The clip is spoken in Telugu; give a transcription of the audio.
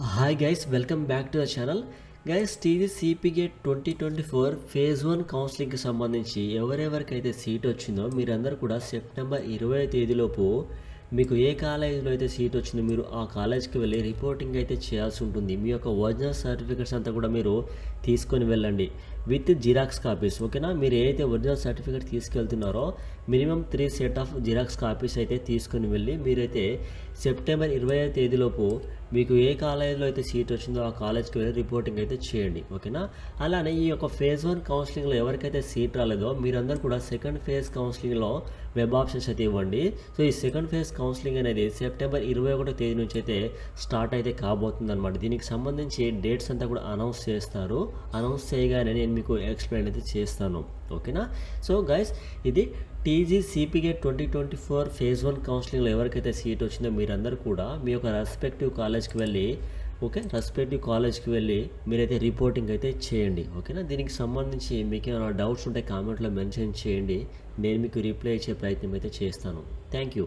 Hi guys, welcome back to the channel. Guys, TG gate 2024 phase 1 కౌన్సిలింగ్కి సంబంధించి ఎవరెవరికైతే సీట్ వచ్చిందో మీరందరూ కూడా సెప్టెంబర్ 20వ తేదీలోపు మీకు ఏ కాలేజీలో అయితే సీట్ వచ్చిందో మీరు ఆ కాలేజ్కి వెళ్ళి రిపోర్టింగ్ అయితే చేయాల్సి ఉంటుంది. మీ యొక్క ఒరిజినల్ సర్టిఫికేట్స్ అంతా కూడా మీరు తీసుకొని వెళ్ళండి విత్ జిరాక్స్ కాపీస్. ఓకేనా? మీరు ఏదైతే ఒరిజినల్ సర్టిఫికేట్ తీసుకెళ్తున్నారో minimum 3 set of xerox copies అయితే తీసుకొని వెళ్ళి మీరైతే సెప్టెంబర్ 20వ తేదీలోపు మీకు ఏ కాలేజీలో అయితే సీట్ వచ్చిందో ఆ కాలేజ్కి వెళ్ళి రిపోర్టింగ్ అయితే చేయండి. ఓకేనా? అలానే ఈ యొక్క ఫేజ్ 1 కౌన్సిలింగ్లో ఎవరికైతే సీట్ రాలేదో మీరందరూ కూడా సెకండ్ ఫేజ్ కౌన్సిలింగ్లో వెబ్ ఆప్షన్స్ అయితే ఇవ్వండి. సో ఈ సెకండ్ ఫేజ్ కౌన్సిలింగ్ అనేది సెప్టెంబర్ 21వ తేదీ నుంచి అయితే స్టార్ట్ అయితే కాబోతుంది అనమాట. దీనికి సంబంధించి డేట్స్ అంతా కూడా అనౌన్స్ చేస్తారు. అనౌన్స్ చేయగానే నేను మీకు ఎక్స్ప్లెయిన్ అయితే చేస్తాను. ఓకేనా? సో గైస్, ఇది గేట్ 2024 ఫేజ్ 1 కౌన్సిలింగ్లో ఎవరికైతే సీట్ వచ్చిందో మీరందరూ కూడా మీ యొక్క రెస్పెక్టివ్ కాలేజ్కి వెళ్ళి రెస్పెక్టివ్ కాలేజ్కి వెళ్ళి మీరైతే రిపోర్టింగ్ అయితే చేయండి. ఓకేనా? దీనికి సంబంధించి మీకు ఏమైనా డౌట్స్ ఉంటే కామెంట్లో మెన్షన్ చేయండి. నేను మీకు రిప్లై ఇచ్చే ప్రయత్నం అయితే చేస్తాను. Thank you.